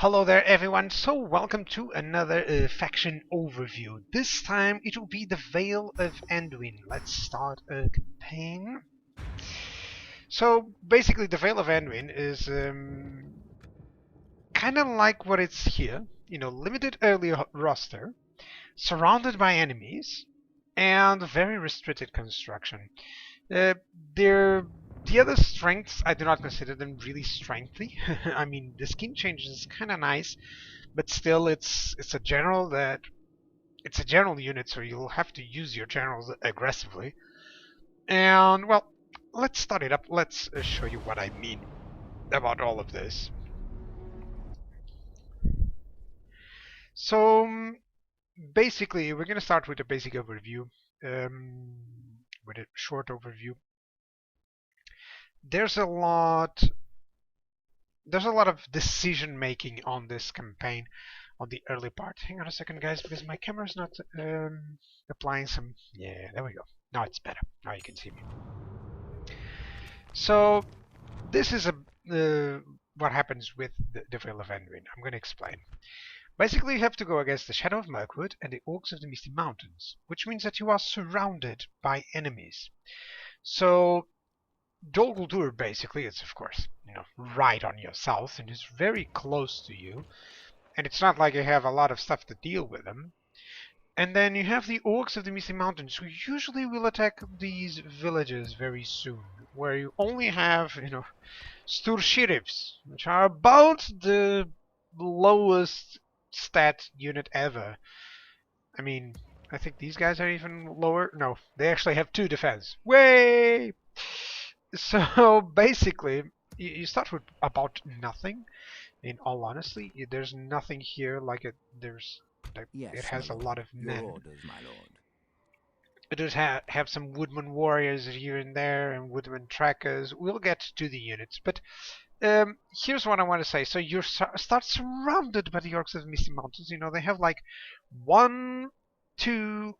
Hello there everyone, so welcome to another faction overview. This time it will be the Vale of Anduin. Let's start a campaign. So basically the Vale of Anduin is kind of like what it's here. Limited early roster, surrounded by enemies, and very restricted construction. Uh, they're the other strengths, I do not consider them really strengthy. I mean, the skin change is kind of nice, but still, it's a general unit, so you'll have to use your generals aggressively. And well, let's start it up. Let's show you what I mean about all of this. So basically, we're gonna start with a basic overview, with a short overview. There's a lot of decision making on this campaign on the early part. Hang on a second, guys, because my camera's not applying some. Yeah, there we go. Now it's better. Now you can see me. So this is what happens with the Vale of Anduin. I'm going to explain. Basically, you have to go against the Shadow of Mirkwood and the Orcs of the Misty Mountains, which means that you are surrounded by enemies. So Dol Guldur basically is, of course, right on your south and is very close to you. And it's not like you have a lot of stuff to deal with them. And then you have the Orcs of the Misty Mountains, who usually will attack these villages very soon, where you only have, Sturshirifs, which are about the lowest stat unit ever. I mean, I think these guys are even lower. No, they actually have 2 defense. Way! So basically, you start with about nothing. In all honesty, there's nothing here like it. Yes, it has a lord. lot of Your men. orders, my lord. It does have some woodman warriors here and there and woodman trackers. We'll get to the units, but here's what I want to say. So you start surrounded by the Orcs of the Misty Mountains. They have like 1, 2,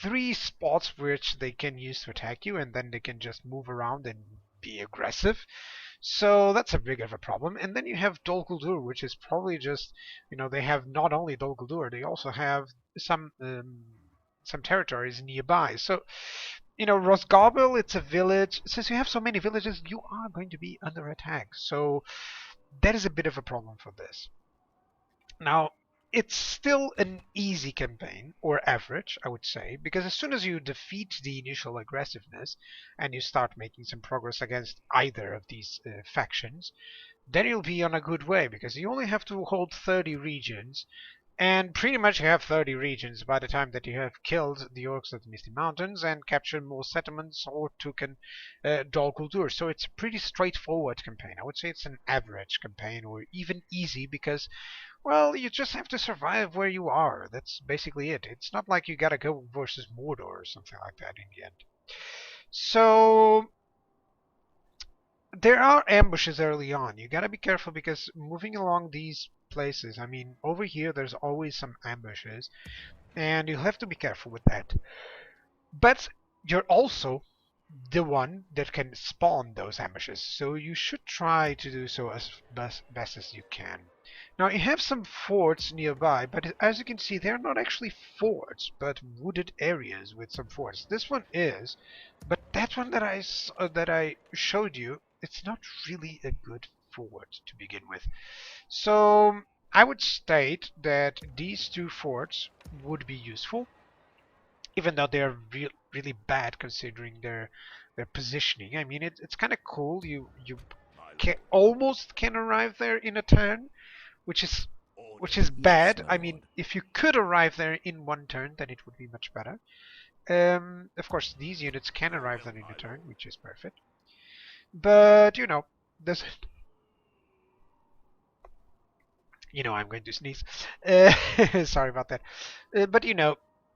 3 spots which they can use to attack you, and then they can just move around and be aggressive. So that's a big of a problem. And then you have Dol Guldur, which is probably just, they have not only Dol Guldur, they also have some territories nearby. So, Rosgobel, it's a village. Since you have so many villages, you are going to be under attack. So that is a bit of a problem for this. Now, it's still an easy campaign, or average, I would say, because as soon as you defeat the initial aggressiveness and you start making some progress against either of these factions, then you'll be on a good way, because you only have to hold 30 regions, and pretty much you have 30 regions by the time that you have killed the Orcs of the Misty Mountains and captured more settlements or taken Dol Guldur. So it's a pretty straightforward campaign. I would say it's an average campaign, or even easy, because, well, you just have to survive where you are. That's basically it. It's not like you gotta go versus Mordor or something like that in the end. So there are ambushes early on. You gotta be careful, because moving along these places, I mean, over here there's always some ambushes, and you'll have to be careful with that. But you're also the one that can spawn those ambushes, so you should try to do so as best as you can. Now, you have some forts nearby, but as you can see, they're not actually forts, but wooded areas with some forts. This one is, but that one that I showed you, it's not really a good fort to begin with. So I would state that these 2 forts would be useful, even though they're really bad considering their positioning. I mean, it's kind of cool. You almost can arrive there in a turn, which is bad. I mean, if you could arrive there in 1 turn, then it would be much better. Of course, these units can arrive there in a turn, which is perfect. But there's I'm going to sneeze. Sorry about that. But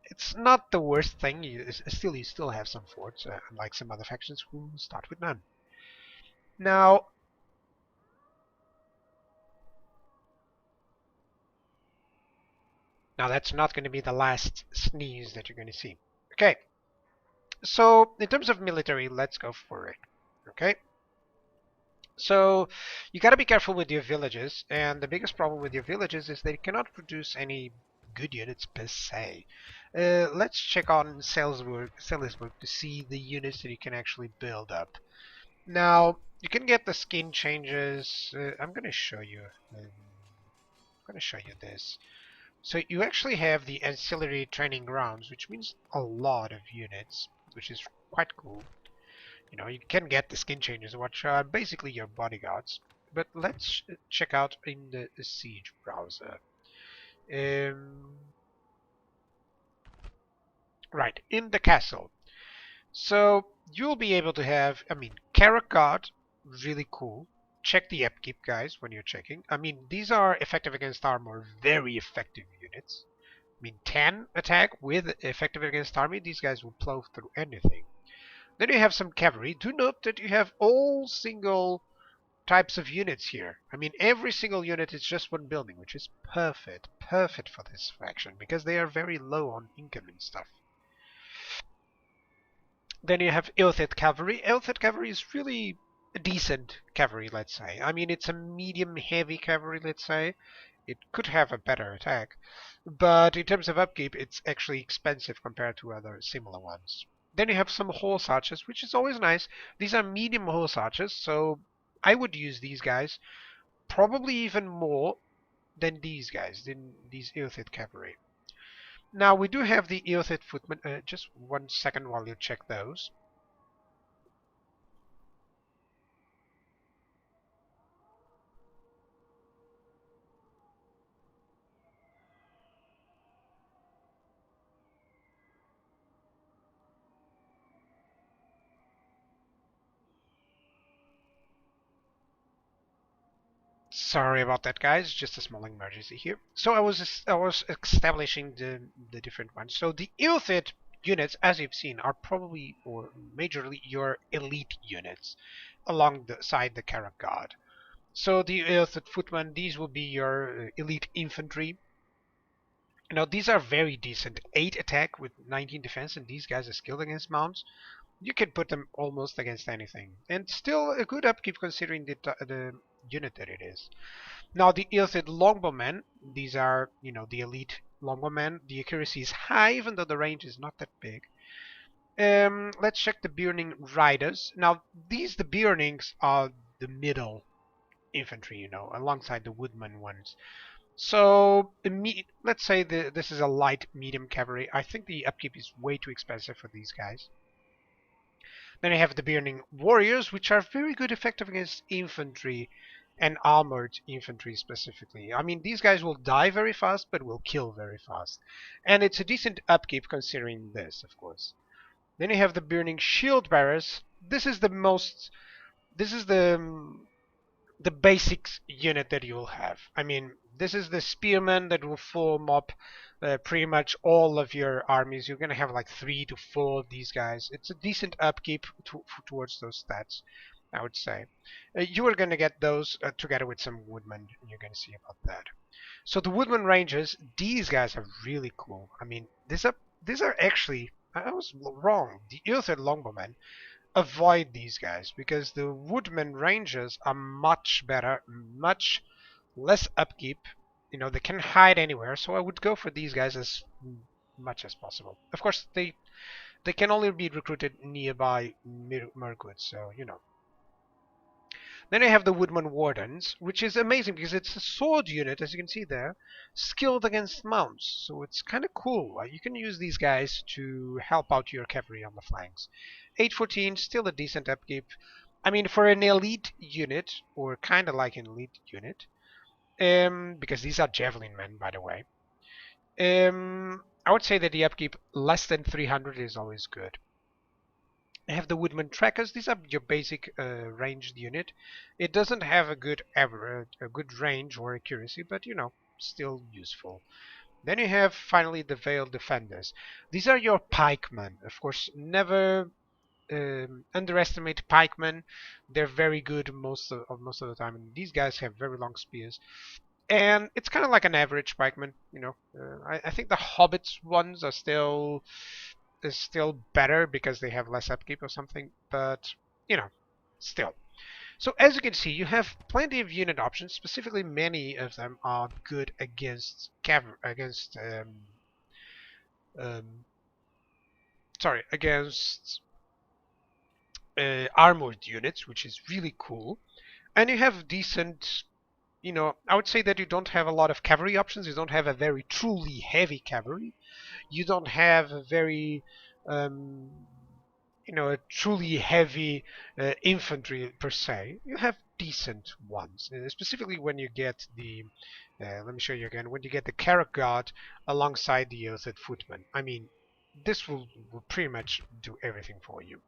it's not the worst thing. You still have some forts, unlike some other factions who start with none. Now, that's not going to be the last sneeze that you're going to see. Okay. So in terms of military, let's go for it. Okay. So you got to be careful with your villages, and the biggest problem with your villages is they cannot produce any good units per se. Let's check on Salisbury to see the units that you can actually build up. Now, you can get the skin changes. I'm going to show you. I'm going to show you this. So you actually have the ancillary training grounds, which means a lot of units, which is quite cool. You know, you can get the skin changes, which are basically your bodyguards. But let's check out in the Siege browser. Um, right, in the castle. So you'll be able to have, I mean, Carrot Guard, really cool. Check the upkeep, guys, when you're checking. I mean, these are effective against armor, very effective units. I mean, 10 attack with effective against army, these guys will plow through anything. Then you have some cavalry. Do note that you have all single types of units here. I mean, every single unit is just one building, which is perfect. Perfect for this faction, because they are very low on income and stuff. Then you have Ilthid Cavalry. Ilthid Cavalry is really a decent cavalry, let's say. I mean, it's a medium-heavy cavalry, let's say. It could have a better attack. But in terms of upkeep, it's actually expensive compared to other similar ones. Then you have some horse archers, which is always nice. These are medium horse archers, so I would use these guys probably even more than these guys, than these Ilthid cavalry. Now we do have the Ilthid footmen. Just 1 second while you check those. Sorry about that, guys. Just a small emergency here. So I was establishing the different ones. So the Ilthid units, as you've seen, are probably or majorly your elite units alongside the Carrot Guard. So the Ilthid footmen, these will be your elite infantry. Now these are very decent. 8 attack with 19 defense, and these guys are skilled against mounts. You can put them almost against anything, and still a good upkeep considering the unit that it is. Now the Ilthid Longbowmen, these are, you know, the elite Longbowmen. The accuracy is high, even though the range is not that big. Let's check the Burning Riders. Now the Burnings are the middle infantry, you know, alongside the Woodman ones. So let's say this is a light medium cavalry. I think the upkeep is way too expensive for these guys. Then you have the Burning Warriors, which are very good effective against infantry and armored infantry specifically. I mean, these guys will die very fast, but will kill very fast. And it's a decent upkeep considering this, of course. Then you have the Burning Shield Bearers. This is the basics unit that you'll have. I mean, this is the spearmen that will form up pretty much all of your armies. You're going to have like 3 to 4 of these guys. It's a decent upkeep towards those stats, I would say. You are going to get those together with some woodmen, and you're going to see about that. So the woodman rangers, these guys are really cool. I mean, these are actually, I was wrong. The Ilthid longbowmen, avoid these guys because the woodman rangers are much better, much less upkeep. You know, they can hide anywhere, so I would go for these guys as much as possible. Of course, they can only be recruited nearby Mirkwood, so you know. Then I have the Woodman Wardens, which is amazing because it's a sword unit, as you can see there, skilled against mounts. So it's kind of cool. You can use these guys to help out your cavalry on the flanks. 814, still a decent upkeep. I mean, for an elite unit, or kind of like an elite unit, because these are javelin men, by the way, I would say that the upkeep less than 300 is always good. I have the Woodman Trackers. These are your basic ranged unit. It doesn't have a good average, a good range or accuracy, but you know, still useful. Then you have finally the Veiled Defenders. These are your pikemen. Of course, never underestimate pikemen. They're very good most of the time, and these guys have very long spears. And it's kind of like an average pikeman, you know. I think the hobbits ones are still is still better because they have less upkeep or something, but you know, still. So as you can see, you have plenty of unit options. Specifically, many of them are good against um, against armored units, which is really cool. And you have decent, I would say that you don't have a lot of cavalry options. You don't have a very truly heavy cavalry. You don't have a very, um, a truly heavy infantry per se. You have decent ones, specifically when you get the. Let me show you again. When you get the Carrot Guard alongside the Oathsed Footman, I mean, this will pretty much do everything for you.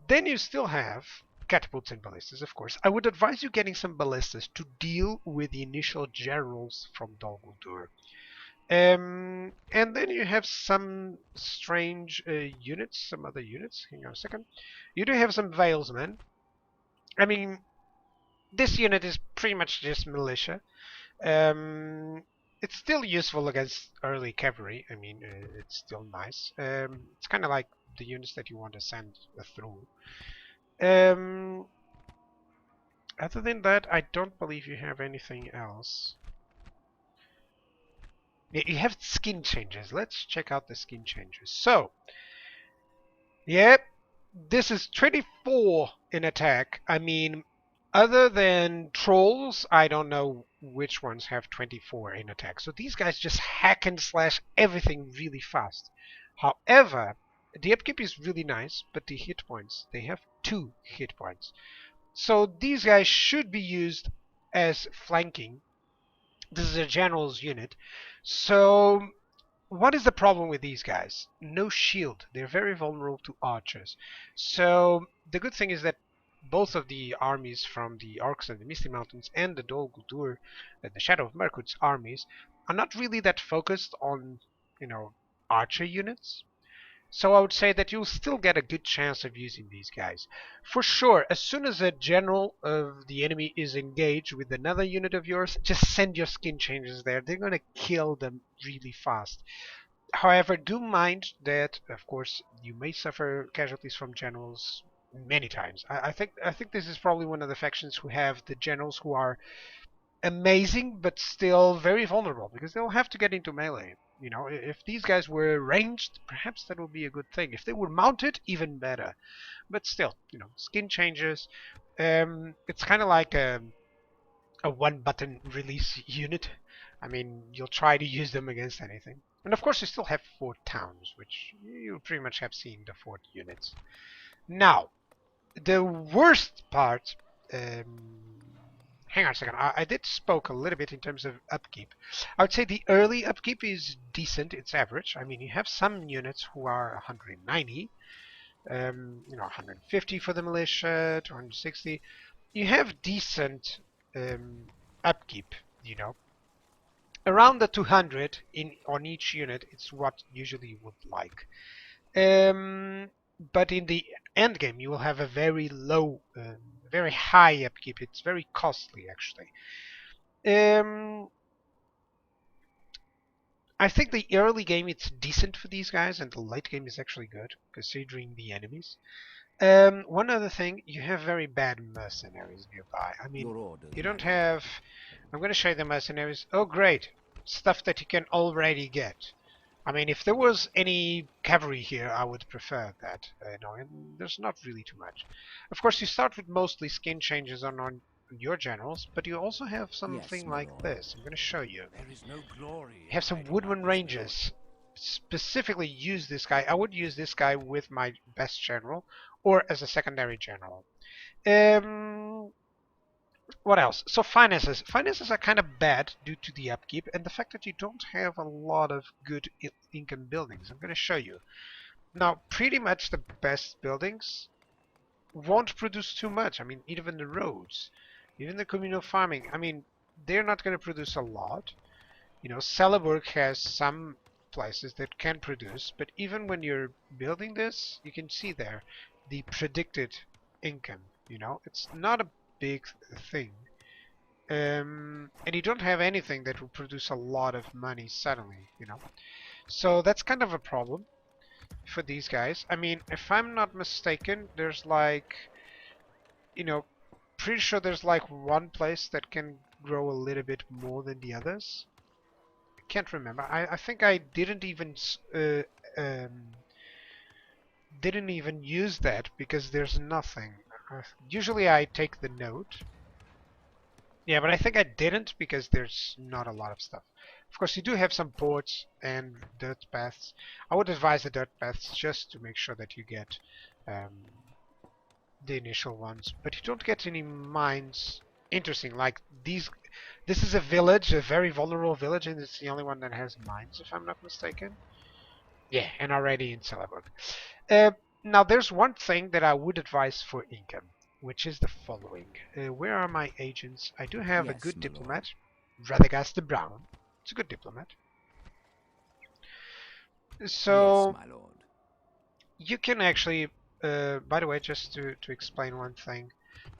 Then you still have catapults and ballistas, of course. I would advise you getting some ballistas to deal with the initial generals from Dol Guldur. And then you have some strange units, some other units. Hang on a second. You do have some Valesmen. I mean, this unit is pretty much just militia. It's still useful against early cavalry. I mean, it's still nice. It's kind of like the units that you want to send through. Other than that, I don't believe you have anything else. Yeah, you have skin changes. Let's check out the skin changes. So, yep, this is 24 in attack. I mean, other than trolls, I don't know which ones have 24 in attack. So these guys just hack and slash everything really fast. However, the upkeep is really nice, but the hit points, they have 2 hit points. So these guys should be used as flanking. This is a general's unit. So what is the problem with these guys? No shield. They're very vulnerable to archers. So the good thing is that both of the armies from the Orcs and the Misty Mountains and the Dol Guldur, the Shadow of Mirkwood's armies, are not really that focused on, archer units. So I would say that you'll still get a good chance of using these guys. For sure, as soon as a general of the enemy is engaged with another unit of yours, just send your skin changes there. They're going to kill them really fast. However, do mind that, of course, you may suffer casualties from generals many times. I think this is probably one of the factions who have the generals who are amazing but still very vulnerable because they'll have to get into melee. If these guys were ranged, perhaps that would be a good thing. If they were mounted, even better. But still, skin changes. It's kind of like a one-button release unit. I mean, you'll try to use them against anything. And of course, you still have fort towns, which you pretty much have seen the fort units. Now, the worst part. Hang on a second. I did spoke a little bit in terms of upkeep. I would say the early upkeep is decent. It's average. I mean, you have some units who are 190, 150 for the militia, 260. You have decent upkeep. Around the 200 on each unit. It's what usually you would like. But in the end game, you will have a very low, very high upkeep. It's very costly, actually. I think the early game it's decent for these guys, and the late game is actually good, considering the enemies. One other thing, you have very bad mercenaries nearby. I mean, you don't have... I'm going to show you the mercenaries. Oh, great. Stuff that you can already get. I mean, if there was any cavalry here, I would prefer that. And there's not really too much. Of course, you start with mostly skin changes on your generals, but you also have something like this. I'm going to show you. There is no glory. You have some Woodman Rangers. Specifically use this guy. I would use this guy with my best general, or as a secondary general. What else? So finances. Finances are kind of bad due to the upkeep and the fact that you don't have a lot of good income buildings. I'm going to show you. Now, pretty much the best buildings won't produce too much. I mean, even the roads, even the communal farming. I mean, they're not going to produce a lot. Celeborg has some places that can produce, but even when you're building this, you can see there the predicted income. It's not a big thing. And you don't have anything that will produce a lot of money suddenly, So that's kind of a problem for these guys. I mean, if I'm not mistaken, there's like, pretty sure there's like one place that can grow a little bit more than the others. I can't remember. I think I didn't even use that because there's nothing. Usually I take the note. Yeah, but I think I didn't because there's not a lot of stuff. Of course, you do have some ports and dirt paths. I would advise the dirt paths just to make sure that you get um, the initial ones, but you don't get any mines. Interesting, like these. This is a village, a very vulnerable village, and it's the only one that has mines, if I'm not mistaken. Yeah, and already in Celeborg. Now, there's one thing that I would advise for income, which is the following. Where are my agents? I do have a Yes, good my diplomat, Radagast the Brown. It's a good diplomat. Yes, So my lord. you can actually, by the way, just to explain one thing,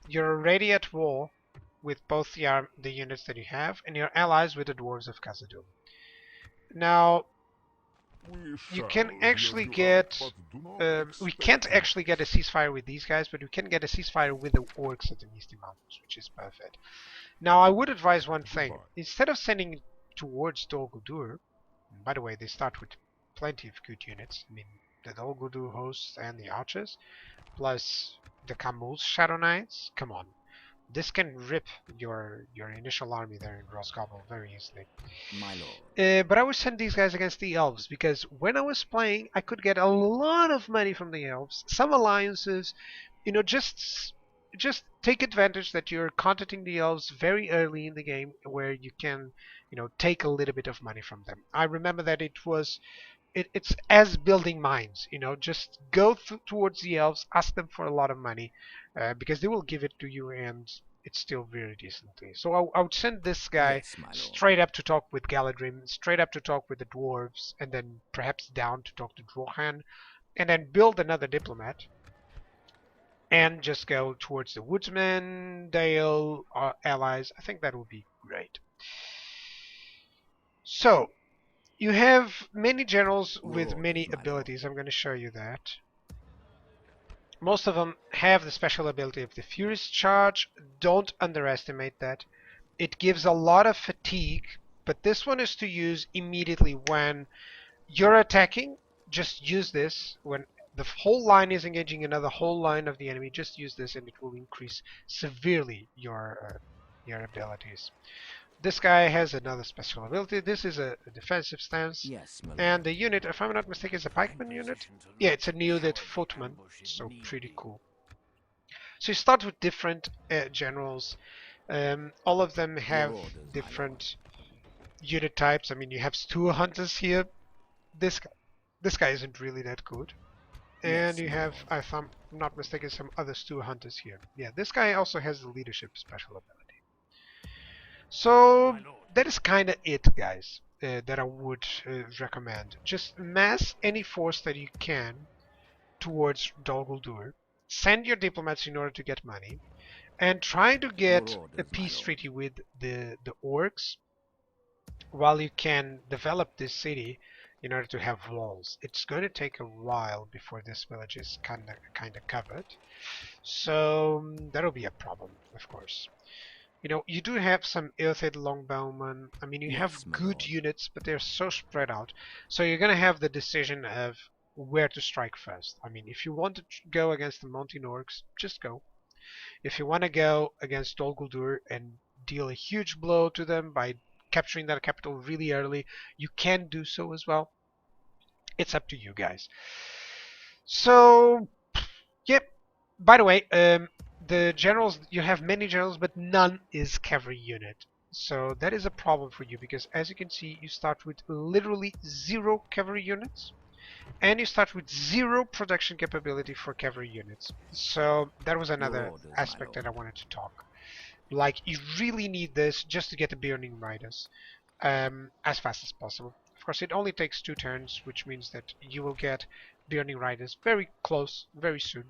you're already at war with both the units that you have, and you're allies with the dwarves of Khazad-dûm. Now, you can actually get. We can't actually get a ceasefire with these guys, but we can get a ceasefire with the orcs at the Misty Mountains, which is perfect. Now, I would advise one thing. Instead of sending it towards Dol Guldur, by the way, they start with plenty of good units. I mean, the Dol Guldur hosts and the archers, plus the Kamul's Shadow Knights. Come on. This can rip your initial army there in Rosgobble very easily. My lord. But I would send these guys against the elves because when I was playing, I could get a lot of money from the elves. Some alliances, you know, just take advantage that you're contacting the elves very early in the game, where you can, you know, take a little bit of money from them. I remember that it's as building mines, you know, just go towards the elves, ask them for a lot of money, because they will give it to you, and it's still very decently. So I would send this guy Yes, my lord. straight up to talk with Galadrim, straight up to talk with the dwarves, and then perhaps down to talk to Drohan, and then build another diplomat, and just go towards the woodsmen, Dale, allies. I think that would be great. So, you have many generals Your with orders, many my lord. abilities. I'm going to show you that. Most of them have the special ability of the Furious Charge. Don't underestimate that. It gives a lot of fatigue, but this one is to use immediately when you're attacking. Just use this. When the whole line is engaging another whole line of the enemy, just use this and it will increase severely your abilities. This guy has another special ability. This is a defensive stance. Yes, my lord. And the unit, if I'm not mistaken, is a pikeman unit. Yeah, it's a needed footman, so pretty cool. So you start with different generals. All of them have orders, my different unit types. I mean, you have Stew Hunters here. This guy isn't really that good. And Yes, you my have, lord. if I'm not mistaken, some other Stew Hunters here. Yeah, this guy also has the leadership special ability. So that is kind of it, guys, that I would recommend. Just mass any force that you can towards Dol Guldur. Send your diplomats in order to get money, and try to get orders, a my peace lord. treaty with the orcs while you can develop this city in order to have walls. It's going to take a while before this village is kind of covered, so that'll be a problem, of course. You know, you do have some Earthed Longbowmen. I mean, you have Yes, my good lord. units, but they're so spread out. So you're going to have the decision of where to strike first. I mean, if you want to go against the Mountain Orcs, just go. If you want to go against Dol Guldur and deal a huge blow to them by capturing that capital really early, you can do so as well. It's up to you guys. So, yep. By the way, the generals, you have many generals, but none is cavalry unit. So that is a problem for you because, as you can see, you start with literally 0 cavalry units, and you start with 0 production capability for cavalry units. So that was Your another orders, my aspect that I lord. wanted to talk. Like, you really need this just to get the Burning Riders as fast as possible. Of course, it only takes 2 turns, which means that you will get Burning Riders very close, very soon.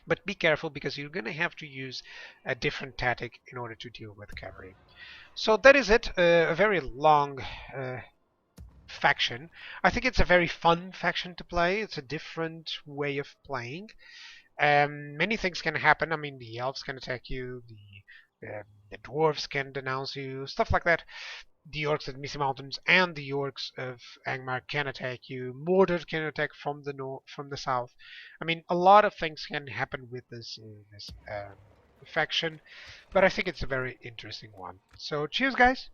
But be careful because you're going to have to use a different tactic in order to deal with cavalry. So that is it. A very long faction. I think it's a very fun faction to play. It's a different way of playing. Many things can happen. I mean, the elves can attack you, the dwarves can denounce you, stuff like that. The orcs at Misty Mountains and the orcs of Angmar can attack you. Mordor can attack from the north, from the south. I mean, a lot of things can happen with this faction, but I think it's a very interesting one. So cheers, guys.